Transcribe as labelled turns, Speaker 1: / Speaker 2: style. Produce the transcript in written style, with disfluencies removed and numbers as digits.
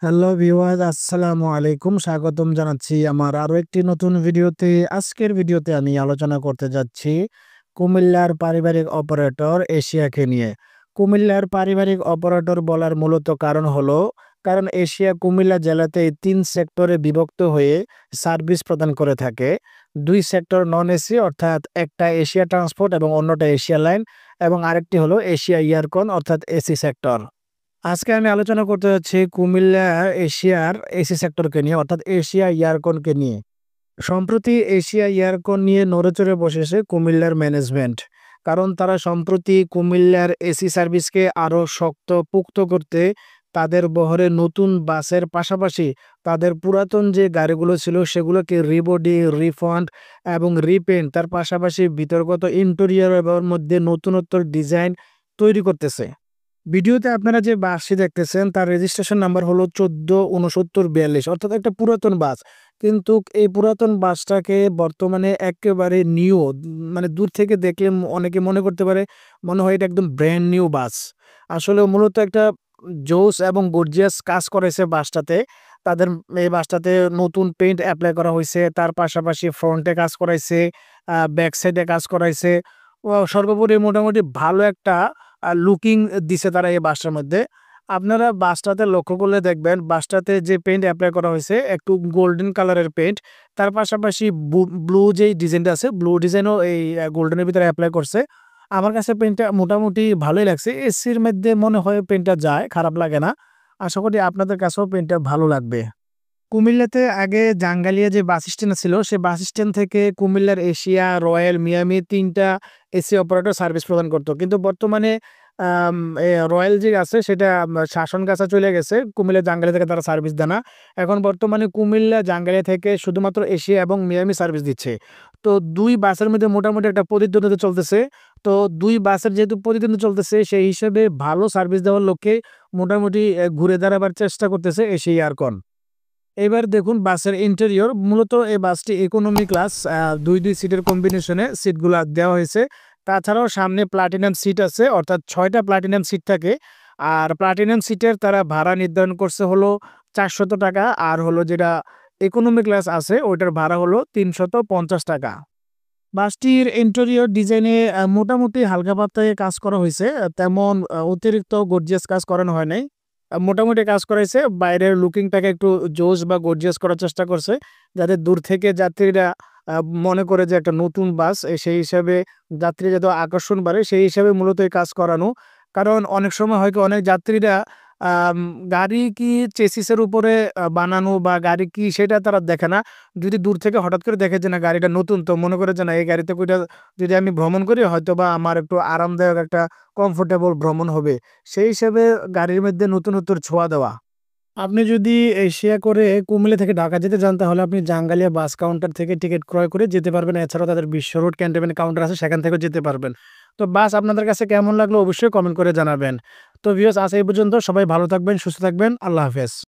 Speaker 1: Hello viewers, আসসালামু আলাইকুম। স্বাগতম জানাচ্ছি আমার আরো একটি নতুন ভিডিওতে। আজকের ভিডিওতে আমি আলোচনা করতে যাচ্ছি কুমিল্লার পারিবারিক অপারেটর এশিয়াকে নিয়ে। কুমিল্লার পারিবারিক অপারেটর বলার মূলত কারণ হলো, কারণ এশিয়া কুমিল্লা জেলাতে ৩ সেক্টরে বিভক্ত হয়ে সার্ভিস প্রদান করে থাকে। ২ সেক্টর নন এসি, অর্থাৎ একটা এশিয়া ট্রান্সপোর্ট এবং অন্যটা এশিয়া লাইন, এবং আরেকটি হলো এশিয়া ইয়ারকন অর্থাৎ এসি সেক্টর। আজকে আমি আলোচনা করতে যাচ্ছি কুমিল্লা এশিয়ার এসি সেক্টরকে নিয়ে, অর্থাৎ এশিয়া ইয়ারকনকে নিয়ে। সম্প্রতি এশিয়া ইয়ারকন নিয়ে নড়েচড়ে বসেছে কুমিল্লার ম্যানেজমেন্ট। কারণ তারা সম্প্রতি কুমিল্লার এসি সার্ভিসকে আরও শক্তপোক্ত করতে তাদের বহরে নতুন বাসের পাশাপাশি তাদের পুরাতন যে গাড়িগুলো ছিল সেগুলোকে রিবডি, রিফন্ড এবং রিপেন্ট, তার পাশাপাশি বিতর্গত ইন্টেরিয়র এবং মধ্যে নতুনত্ব ডিজাইন তৈরি করতেছে। ভিডিওতে আপনারা যে বাসটি দেখতেছেন তার রেজিস্ট্রেশন নাম্বার হলো ১৪৬৯৪২, অর্থাৎ একটা পুরাতন বাস। কিন্তু এই পুরাতন বাসটাকে বর্তমানে একেবারে নিউ, মানে দূর থেকে দেখলে অনেকে মনে করতে পারে, মনে হয় এটা একদম ব্র্যান্ড নিউ বাস। আসলে মূলত একটা জোস এবং গর্জিয়াস কাজ করেছে বাসটাতে। তাদের এই বাসটাতে নতুন পেইন্ট এপ্লাই করা হয়েছে, তার পাশাপাশি ফ্রন্টে কাজ করাইছে, ব্যাক সাইডে কাজ করাইছে। সর্বোপরি মোটামুটি ভালো একটা লুকিং দিছে তারা এই বাসটার মধ্যে। আপনারা বাসটাতে লক্ষ্য করলে দেখবেন বাসটাতে যে পেইন্ট এপ্লাই করা হয়েছে একটু গোল্ডেন কালারের পেইন্ট। তার পাশাপাশি ব্লু যেই ডিজাইনটা আছে, ব্লু ডিজাইনও এই গোল্ডেনের ভিতরে এপ্লাই করছে। আমার কাছে পেইন্টটা মোটামুটি ভালোই লাগছে। এসির মধ্যে মনে হয় পেইন্টটা যায়, খারাপ লাগে না। আশা করি আপনাদের কাছেও পেইন্টটা ভালো লাগবে। কুমিল্লাতে আগে জাঙ্গালিয়া যে বাস স্ট্যান্ড ছিল, সে বাস স্ট্যান্ড থেকে কুমিল্লার এশিয়া, রয়্যাল, মিয়ামি ৩ টা এসি অপারেটর সার্ভিস প্রদান করত। কিন্তু বর্তমানে আম রয়্যাল যে আছে সেটা শাসনগাছা চলে গেছে। কুমিল্লা জাঙ্গালিয়া থেকে তারা সার্ভিস দেয় না। এখন বর্তমানে কুমিল্লা জাঙ্গালিয়া থেকে শুধুমাত্র এশিয়া এবং মিয়ামি সার্ভিস দিচ্ছে। তো ২ বাসের মধ্যে মোটামুটি একটা প্রতিদ্বন্দ্বিতা চলতেছে। তো ২ বাসের যেহেতু প্রতিদ্বন্দ্বিতা চলতেছে, সেই হিসেবে ভালো সার্ভিস দেওয়ার লক্ষ্যে মোটামুটি ঘুরে দাঁড়াবার চেষ্টা করতেছে এশিয়া এয়ারকন। এবার দেখুন বাসের ইন্টেরিয়র। মূলত এই বাসটি ইকোনমি ক্লাস, ২ সিটের কম্বিনেশনে সিটগুলা দেওয়া হয়েছে। তাছাড়াও সামনে প্লাটিনাম সিট আছে, অর্থাৎ ৬ টা প্লাটিনাম সিট থাকে। আর প্লাটিনাম সিটের তারা ভাড়া নির্ধারণ করছে হলো ৳৪০০, আর হলো যেটা ইকোনমি ক্লাস আছে ওইটার ভাড়া হলো ৳৩৫০। বাসটির ইন্টেরিয়র ডিজাইনে মোটামুটি হালকা পাতলায় কাজ করা হইছে। তেমন অতিরিক্ত গর্জিয়াস কাজ করানো হয় নাই। মোটামুটি কাজ করাইছে। বাইরের লুকিংটাকে একটু জোশ বা গর্জিয়াস করার চেষ্টা করছে। যাতে দূর থেকে যাত্রীরা আ মনে করে যে একটা নতুন বাস, সেই হিসাবে যাত্রী যাতে আকর্ষণ বাড়ে সেই হিসাবে মূলত এই কাজ করানো। কারণ অনেক সময় হয় কি, অনেক যাত্রীরা আম গাড়ি কি চেসিস এর উপরে বানানো বা গাড়ি কি সেটা তারা দেখে না। যদি দূর থেকে হঠাৎ করে দেখে যে না গাড়িটা নতুন, তো মনে করে যে না এই গাড়িতে কইরা যদি আমি ভ্রমণ করি হয়তোবা আমার একটু আরামদায়ক একটা কমফোর্টেবল ভ্রমণ হবে। সেই হিসেবে গাড়ির মধ্যে নতুনত্বর ছোঁয়া দেওয়া। আপনি যদি এশিয়া করে কুমিল্লা থেকে ঢাকা যেতে চান তাহলে আপনি জাঙ্গালিয়া বাস কাউন্টার থেকে টিকিট ক্রয় করে যেতে পারবেন। এছাড়াও তাদের বিশ্ব রোড ক্যান্টনমেন্ট কাউন্টার আছে, সেখান থেকেও যেতে পারবেন। তো বাস আপনাদের কাছে কেমন লাগলো অবশ্যই কমেন্ট করে জানাবেন। তো ভিউয়ার্স, আজ এই পর্যন্ত। সবাই ভালো থাকবেন, সুস্থ থাকবেন। আল্লাহ হাফেজ।